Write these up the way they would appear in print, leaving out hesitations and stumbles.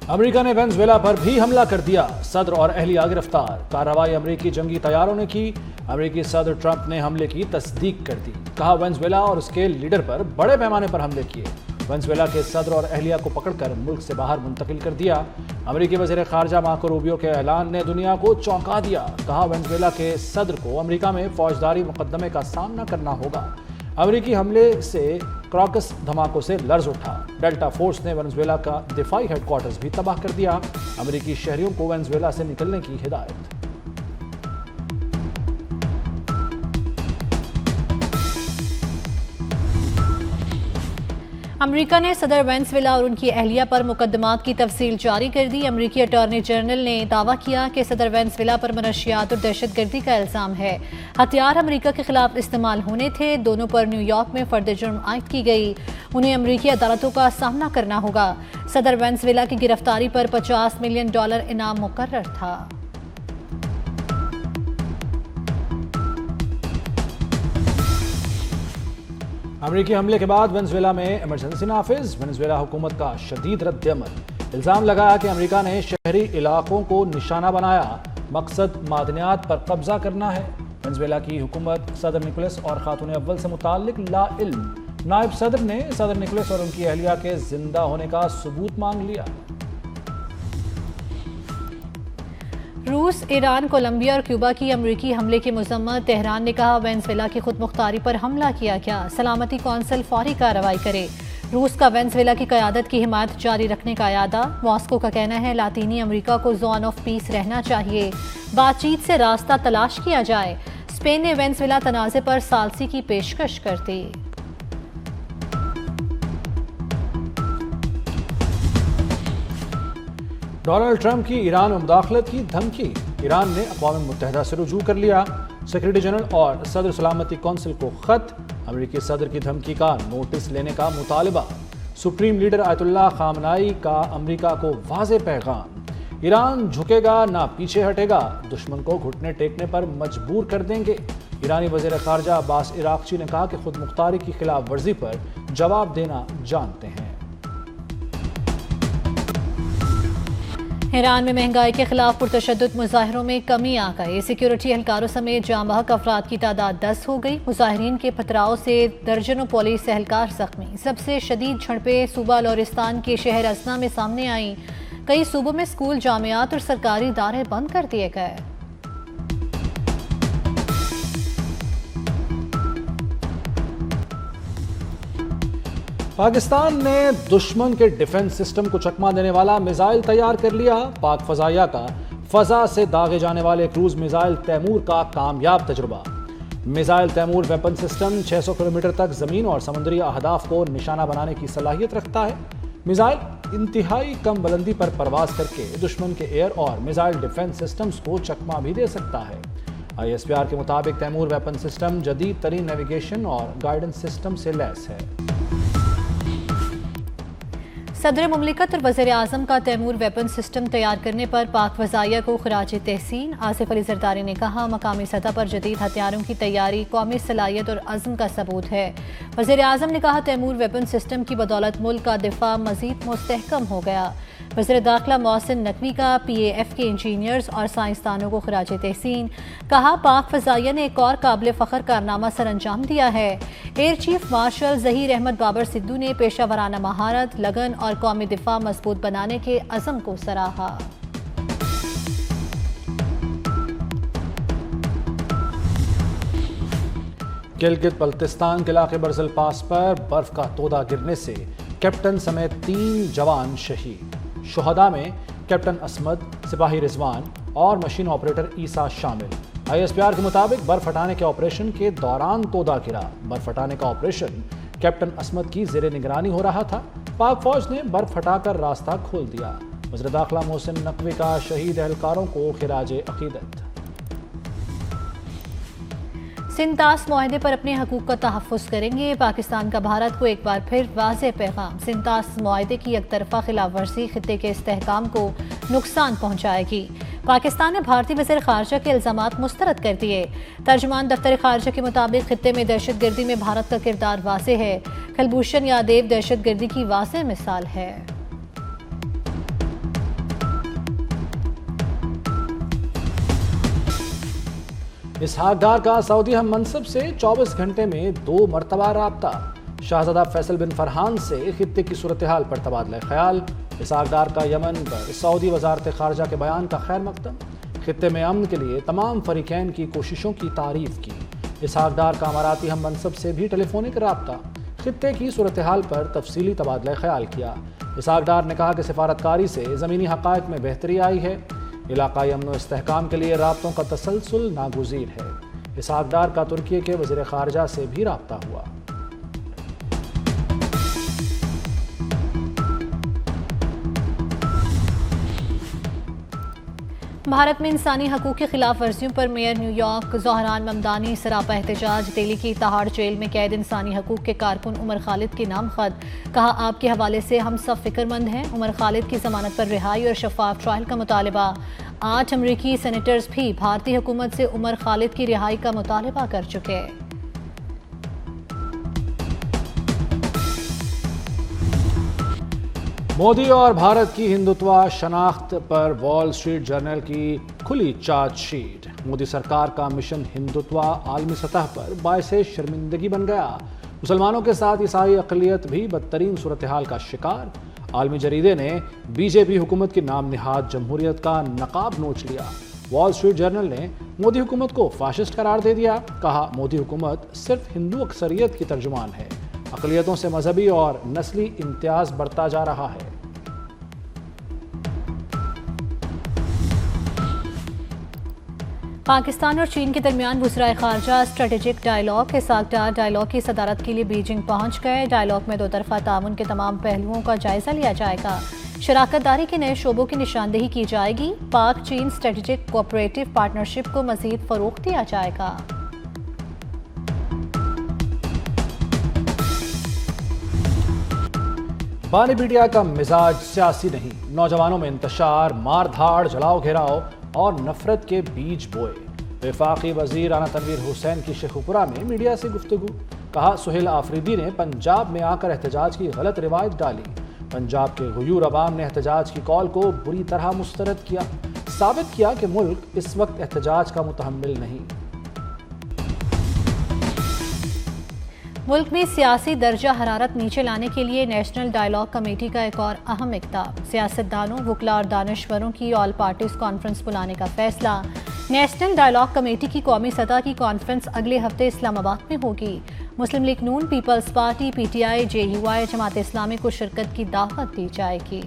America ने Venezuela पर भी हमला कर दिया, सदर और अहलिया गिरफ्तार। कार्रवाई अमेरिकी जंगी तैयारों ने की। अमेरिकी सदर ट्रंप ने हमले की तस्दीक कर दी। कहा वेनेजुएला और उसके लीडर पर बड़े पैमाने पर हमले किए। वेनेजुएला के सदर और अहलिया को पकड़कर मुल्क से बाहर मुंतकिल कर दिया। अमेरिकी वज़ीर ख़ारजा मार्को रूबियो के ऐलान ने दुनिया को चौंका दिया। कहा वेनेजुएला के सदर को अमेरिका में फौजदारी मुकदमे का सामना करना होगा। अमेरिकी हमले से क्रॉकस धमाकों से लर्ज उठा। डेल्टा फोर्स ने वेनेजुएला का दिफाई हेडक्वार्टर्स भी तबाह कर दिया। अमेरिकी शहरियों को वेनेजुएला से निकलने की हिदायत। अमेरिका ने सदर वेनेजुएला और उनकी अहलिया पर मुकदमात की तफसील जारी कर दी। अमेरिकी अटॉर्नी जनरल ने दावा किया कि सदर वेनेजुएला पर मनशियात और दहशतगर्दी का इल्ज़ाम है। हथियार अमेरिका के खिलाफ इस्तेमाल होने थे। दोनों पर न्यूयॉर्क में फर्द जुर्म आयद की गई। उन्हें अमेरिकी अदालतों का सामना करना होगा। सदर वेनेजुएला की गिरफ्तारी पर $50 मिलियन इनाम मुकर्रर था। अमेरिकी हमले के बाद वेनेजुएला में इमरजेंसी नाफिज। वेनेजुएला हुकूमत का शदीद रद्द-ए-अमल। इल्ज़ाम लगाया कि अमेरिका ने शहरी इलाकों को निशाना बनाया। मकसद मादनियात पर कब्जा करना है। वेनेजुएला की हुकूमत सदर निकोलस और खातून अव्वल से मुताल्लिक लाइल्म। नायब सदर ने सदर निकोलस और उनकी अहलिया के जिंदा होने का सबूत मांग लिया। रूस, ईरान, कोलंबिया और क्यूबा की अमेरिकी हमले की मजम्मत। तेहरान ने कहा वेनेजुएला की खुद मुख्तारी पर हमला किया गया। सलामती कौंसिल फौरी कार्रवाई करे। रूस का वेनेजुएला की क़यादत की हिमायत जारी रखने का इरादा। मॉस्को का कहना है लातीनी अमेरिका को जोन ऑफ पीस रहना चाहिए। बातचीत से रास्ता तलाश किया जाए। स्पेन ने वेनेजुएला तनाज़े पर सालसी की पेशकश कर दी। डोनाल्ड ट्रंप की ईरान में मुदाखलत की धमकी। ईरान ने अक़वाम मुत्तहिदा से रुजू कर लिया। सेक्रेटरी जनरल और सदर सलामती कौंसिल को खत। अमेरिकी सदर की धमकी का नोटिस लेने का मुतालबा। सुप्रीम लीडर आयतुल्लाह खामनाई का अमेरिका को वाज़े पैगाम। ईरान झुकेगा ना पीछे हटेगा। दुश्मन को घुटने टेकने पर मजबूर कर देंगे। ईरानी वज़ीर ख़ारजा अब्बास इराक़ची ने कहा कि खुद मुख्तारी की खिलाफ वर्जी पर जवाब देना जानते हैं। ईरान में महंगाई के खिलाफ पुरतशद्दुद मुजाहिरों में कमी आ गई। सिक्योरिटी एहलकारों समेत जाम बहक अफराद की तादाद 10 हो गई। मुजाहिरीन के पथराव से दर्जनों पुलिस एहलकार जख्मी। सबसे शदीद झड़पें सूबा लोरिस्तान के शहर असना में सामने आई। कई सूबों में स्कूल, जामियात और सरकारी इदारे बंद कर दिए गए। पाकिस्तान ने दुश्मन के डिफेंस सिस्टम को चकमा देने वाला मिसाइल तैयार कर लिया। पाक फजाइया का फजा से दागे जाने वाले क्रूज मिसाइल तैमूर का कामयाब तजुर्बा। Missile Taimur weapon system 600 kilometre तक जमीन और समुद्री अहदाफ को निशाना बनाने की सलाहियत रखता है। मिसाइल इंतहाई कम बुलंदी पर परवाज करके दुश्मन के एयर और मिसाइल डिफेंस सिस्टम्स को चकमा भी दे सकता है। ISPR के मुताबिक तैमूर वेपन सिस्टम जदीद तरीन नेविगेशन और गाइडेंस सिस्टम से लैस है। सदर मुमलिकत और वज़ीर आज़म का तैमूर वेपन सिस्टम तैयार करने पर पाक फ़ज़ाइया को खराज तहसीन। आसिफ अली ज़रदारी ने कहा मकामी सतह पर जदीद हथियारों की तैयारी कौमी सलाहियत और अज़्म का सबूत है। वज़ीर आज़म ने कहा तैमूर वेपन सिस्टम की बदौलत मुल्क का दिफा मज़ीद मुस्तहकम हो गया। वज़ीर दाखिला मोहसिन नकवी का PAF के इंजीनियर्स और साइंसदानों को खराज तहसीन। कहा पाक फ़ज़ाइया ने एक और काबिल फ़ख्र कारनामा सर अंजाम दिया है। Air chief marshal Zaheer Ahmed Babar Sidhu ने पेशा वराना महारत, लगन और कौमी दिफा मजबूत बनाने के अज़म को सराहा। गिलगित बल्तिस्तान के इलाके बरजल पास पर बर्फ का तोदा गिरने से कैप्टन समेत 3 जवान शहीद। शुहदा में कैप्टन असमद, सिपाही रिजवान और मशीन ऑपरेटर ईसा शामिल। ISPR के मुताबिक बर्फ हटाने के ऑपरेशन के दौरान तोदा गिरा। बर्फ हटाने का ऑपरेशन कैप्टन असमद की ज़ेरे निगरानी हो रहा था। पाक फौज ने बर्फ हटाकर रास्ता खोल दिया। वज़ीर दाखिला मोहसिन नकवी का शहीद एहलकारों को खिराज अकीदत। सिंतास मुआहदे पर अपने हकूक़ का तहफ़्फ़ुज़ करेंगे। पाकिस्तान का भारत को एक बार फिर वाज़ेह पैगाम। सिंतास मुआहदे की एकतरफ़ा खिलाफ वर्जी खित्ते के इस्तेहकाम को नुकसान पहुँचाएगी। पाकिस्तान ने भारतीय वज़ीर ख़ारजा के इल्ज़ामात मुस्तरद कर दिए। तर्जुमान दफ्तर ख़ारजा के मुताबिक खित्ते में दहशतगर्दी में भारत का किरदार वाज़ेह है। कुलभूषण यादव दहशतगर्दी की वाज़ेह मिसाल है। इसहाक डार का सऊदी हम मनसब से 24 घंटे में 2 मरतबा राब्ता। शहजादा फैसल बिन फरहान से खित्ते की सूरत हाल पर तबादला ख्याल। इसहाक डार का यमन पर सऊदी वजारत खारजा के बयान का खैर मकदम। खित्ते में अमन के लिए तमाम फरीकैन की कोशिशों की तारीफ की। इसहाक डार का अमाराती हम मनसब से भी टेलीफोनिक राब्ता। खित्ते की सूरत हाल पर तफसीली तबादला ख्याल किया। इसहाक डार ने कहा कि सिफारतकारी से ज़मीनी हक़ाइक़ में बेहतरी आई है। इलाक़ाई अमन व इस्तेहकाम के लिए राब्तों का तसलसल नागुज़ीर है। इसहाक डार का तुर्की के वज़ीर ख़ारजा से भी राब्ता हुआ। भारत में इंसानी हकूक़ की खिलाफ वर्जियों पर मेयर न्यूयॉर्क ज़ोहरान ममदानी सरापा एहतजाज। दिल्ली की तहाड़ जेल में कैद इंसानी हकूक़ के कारकुन उमर खालिद के नाम खत। कहा, आपके हवाले से हम सब फिक्रमंद हैं। उमर खालिद की जमानत पर रिहाई और शफाफ ट्रायल का मुतालबा। 8 अमरीकी सेनेटर्स भी भारतीय हुकूमत से उमर खालिद की रिहाई का मुतालबा कर चुके। मोदी और भारत की हिंदुत्व शनाख्त पर वॉल स्ट्रीट जर्नल की खुली चार्जशीट। मोदी सरकार का मिशन हिंदुत्व आलमी सतह पर बायसे शर्मिंदगी बन गया। मुसलमानों के साथ ईसाई अक़लियत भी बदतरीन सूरत हाल का शिकार। आलमी जरीदे ने बीजेपी हुकूमत की नाम निहाद जमहूरियत का नकाब नोच लिया। वॉल स्ट्रीट जर्नल ने मोदी हुकूमत को फाशिस्ट करार दे दिया। कहा, मोदी हुकूमत सिर्फ हिंदू अक्सरियत की तर्जुमान है। अक़लियतों से मजहबी और नस्ली इम्तियाज बढ़ता जा रहा है। पाकिस्तान और चीन के दरमियान वज़ीर ख़ारजा स्ट्रेटेजिक डायलॉग इसहाक डार डायलॉग की सदारत के लिए बीजिंग पहुंच गए। डायलॉग में 2 तरफ़ा ताउन के तमाम पहलुओं का जायजा लिया जाएगा। शराकतदारी के नए शोबों की निशानदेही की जाएगी। पाक चीन स्ट्रेटेजिक कोऑपरेटिव पार्टनरशिप को मज़ीद फ़रोग़ दिया जाएगा। बानी मीडिया का मिजाज सियासी नहीं। नौजवानों में इंतशार, मार धाड़, जलाओ घेराव और नफरत के बीज बोए। वफाकी वजीर राना तनवीर हुसैन की शेखुपुरा में मीडिया से गुफ्तगू। कहा, सुहेल आफरीदी ने पंजाब में आकर एहतजाज की गलत रिवायत डाली। पंजाब के गयूर अवाम ने एहतजाज की कॉल को बुरी तरह मुस्तरद किया। साबित किया कि मुल्क इस वक्त एहतजाज का मुतहम्मिल नहीं। मुल्क में सियासी दर्जा हरारत नीचे लाने के लिए नेशनल डायलॉग कमेटी का एक और अहम इक़दाम। सियासतदानों, वकला और दानिशवरों की ऑल पार्टीज कॉन्फ्रेंस बुलाने का फैसला। नेशनल डायलॉग कमेटी की कौमी सतह की कॉन्फ्रेंस अगले हफ्ते इस्लामाबाद में होगी। मुस्लिम लीग नून, peoples party, PTI, JUI, Jamaat Islami को शिरकत की दावत दी जाएगी।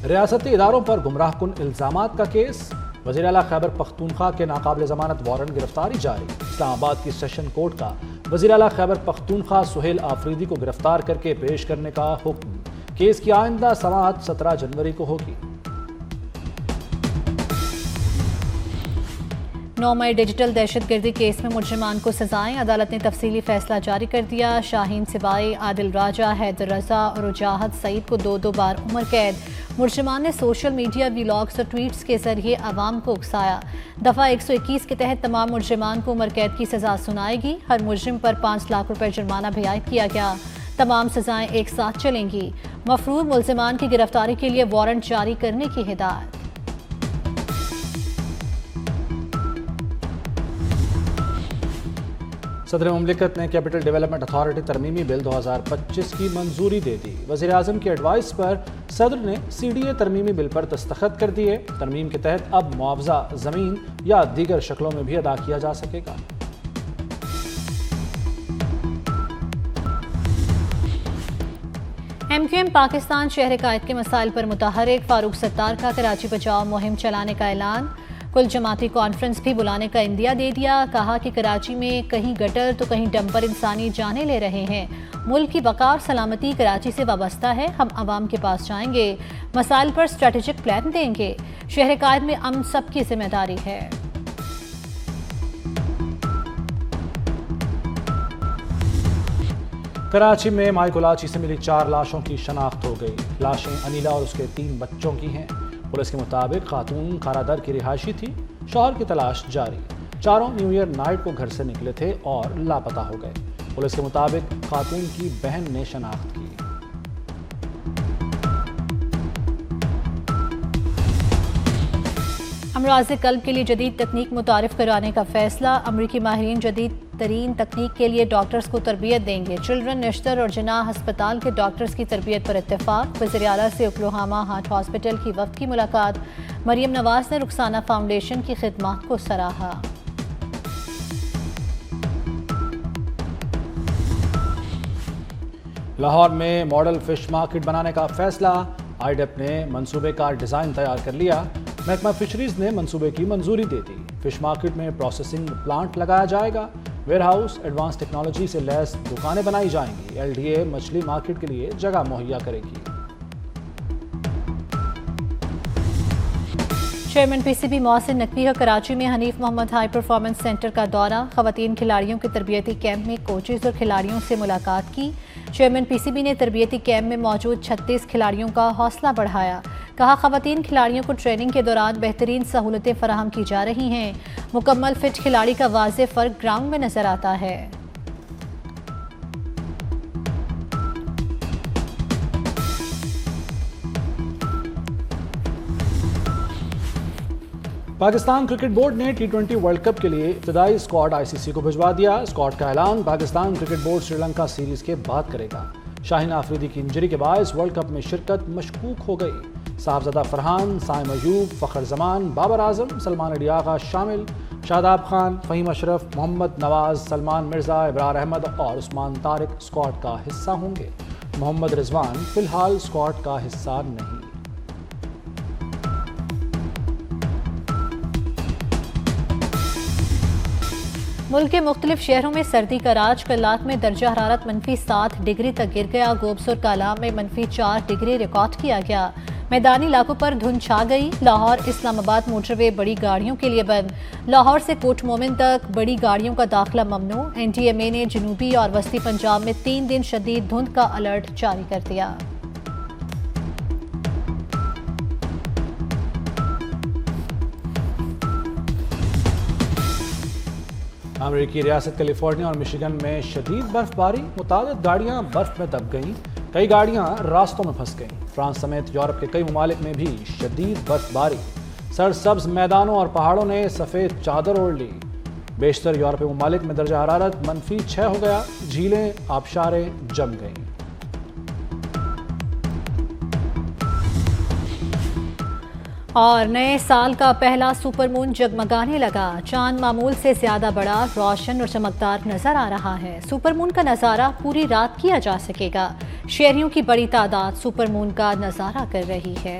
रियासती इदारों पर गुमराहकुन इल्जामात का केस। वज़ीर आला खैबर पख्तूनख्वा के नाकाबिल ज़मानत वारंट गिरफ्तारी जारी। इस्लामाबाद की सेशन कोर्ट का वज़ीर आला खैबर पख्तूनख्वा सुहेल आफरीदी को गिरफ्तार करके पेश करने का हुक्म। केस की आइंदा समाअत 17 जनवरी को होगी। 9 मई डिजिटल दहशतगर्दी केस में मुजरिमान को सजाएं। अदालत ने तफसीली फैसला जारी कर दिया। शाहीन सिबाई, आदिल राजा, हैदर रजा और उजाहद सईद को 2-2 बार उम्र कैद। मुजरिमान ने सोशल मीडिया, व्लॉग्स और ट्वीट्स के जरिए आवाम को उकसाया। दफ़ा 121 के तहत तमाम मुजरिमान को उम्र कैद की सजा सुनाएगी। हर मुजरिम पर 5 लाख रुपए जुर्माना भी आयद किया गया। तमाम सजाएं एक साथ चलेंगी। मफरूर मुलजिमान की गिरफ्तारी के लिए वारंट जारी करने की हिदायत। सदर मुमलिकत ने कैपिटल डेवलपमेंट अथॉरिटी तरमीमी बिल 2025 की मंजूरी दे दी। वज़ीर आज़म की एडवाइस पर सदर ने CDA तरमीमी बिल पर दस्तखत कर दिए। तरमीम के तहत अब मुआवजा ज़मीन या दीगर शक्लों में भी अदा किया जा सकेगा। MQM पाकिस्तान शहर कायद के मसाइल पर मुतहरिक। फारूक सत्तार का कराची बचाओ मुहिम चलाने का ऐलान। कुल जमाती कॉन्फ्रेंस भी बुलाने का इंदिया दे दिया। कहा कि कराची में कहीं गटर तो कहीं डंपर इंसानी जाने ले रहे हैं। मुल्क की बका और सलामती कराची से वाबस्ता है। हम आवाम के पास जाएंगे, मसाइल पर स्ट्रेटेजिक प्लान देंगे। शहर कायद में अमन सबकी जिम्मेदारी है। कराची में माई कुलाची से मिली 4 लाशों की शनाख्त हो गई। लाशें अनिला और उसके 3 बच्चों की हैं। पुलिस के मुताबिक खातून खारादर की रिहायशी थी। शौहर की तलाश जारी। चारों न्यू ईयर नाइट को घर से निकले थे और लापता हो गए। पुलिस के मुताबिक खातून की बहन ने शनाख्त की। अमराज़ कल्ब के लिए जदीद तकनीक मुतारिफ कराने का फैसला। अमरीकी माहिरीन जदीद तरीन तकनीक के लिए डॉक्टर्स को तरबियत देंगे। चिल्ड्रन, नश्तर और जनाह अस्पताल के डॉक्टर्स की तरबियत पर इत्तेफाक। वज़ीर आला से ओक्लाहोमा हार्ट हॉस्पिटल की वफ्द की मुलाकात। मरियम नवाज ने रुखसाना फाउंडेशन की खिदमत को सराहा। लाहौर में मॉडल फिश मार्केट बनाने का फैसला। आईडेप ने मंसूबे का डिज़ाइन तैयार कर लिया। महकमा फिशरीज ने मंसूबे की मंजूरी दे दी। फिश मार्केट में प्रोसेसिंग प्लांट लगाया जाएगा। वेयर हाउस, एडवांस टेक्नोलॉजी से लैस दुकानें बनाई जाएंगी। एलडीए मछली मार्केट के लिए जगह मुहैया करेगी। चेयरमैन पीसीबी मोहसिन नकवी का कराची में Hanif Mohammad high performance centre का दौरा। खवातीन खिलाड़ियों के तरबियती कैंप में कोचेज और खिलाड़ियों से मुलाकात की। चेयरमैन पीसीबी ने तरबियती कैंप में मौजूद 36 खिलाड़ियों का हौसला बढ़ाया। कहा, खवातीन खिलाड़ियों को ट्रेनिंग के दौरान बेहतरीन सहूलतें फराहम की जा रही हैं। मुकम्मल फिट खिलाड़ी का वाज़ेह फ़र्क ग्राउंड में नजर आता है। पाकिस्तान क्रिकेट बोर्ड ने T20 वर्ल्ड कप के लिए इब्तदाई स्क्वाड आईसीसी को भिजवा दिया। स्क्वाड का ऐलान Pakistan cricket board Sri Lanka series के बाद करेगा। शाहीन आफरीदी की इंजरी के बायस वर्ल्ड कप में शिरकत मशकूक हो गई। साहबजादा फरहान, साइम अयूब, फ़खर जमान, बाबर आजम, सलमान अली आगा शामिल। शादाब खान, फ़हीम अशरफ, मोहम्मद नवाज, सलमान मिर्जा, इब्रार अहमद और उस्मान तारिक स्क्वाड का हिस्सा होंगे। मोहम्मद रिजवान फिलहाल स्क्वाड का हिस्सा नहीं। मुल्क के मुख्तलिफ शहरों में सर्दी का राज। कलात में दर्जा हरारत -7 डिग्री तक गिर गया। गोबसुर कालाम में -4 डिग्री रिकॉर्ड किया गया। मैदानी इलाकों पर धुंध छा गई। लाहौर इस्लामाबाद मोटरवे बड़ी गाड़ियों के लिए बंद। लाहौर से कोट मोमिन तक बड़ी गाड़ियों का दाखिला ममनू। NTMA ने जनूबी और वस्ती पंजाब में 3 दिन शदीद धुंध का अलर्ट जारी कर दिया। अमेरिकी रियासत कैलिफोर्निया और मिशिगन में शदीद बर्फबारी। मुतादिद गाड़ियां बर्फ में दब गईं। कई गाड़ियां रास्तों में फंस गईं। फ्रांस समेत यूरोप के कई ममालिक में भी शदीद बर्फबारी। सरसब्ज मैदानों और पहाड़ों ने सफ़ेद चादर ओढ़ ली। बेशतर यूरोपीय ममालिक में दर्जा हरारत -6 हो गया। झीलें, आबशारें जम गईं। और नए साल का पहला सुपरमून जगमगाने लगा। चांद मामूल से ज्यादा बड़ा, रोशन और चमकदार नजर आ रहा है। सुपरमून का नजारा पूरी रात किया जा सकेगा। शहरियों की बड़ी तादाद सुपरमून का नजारा कर रही है।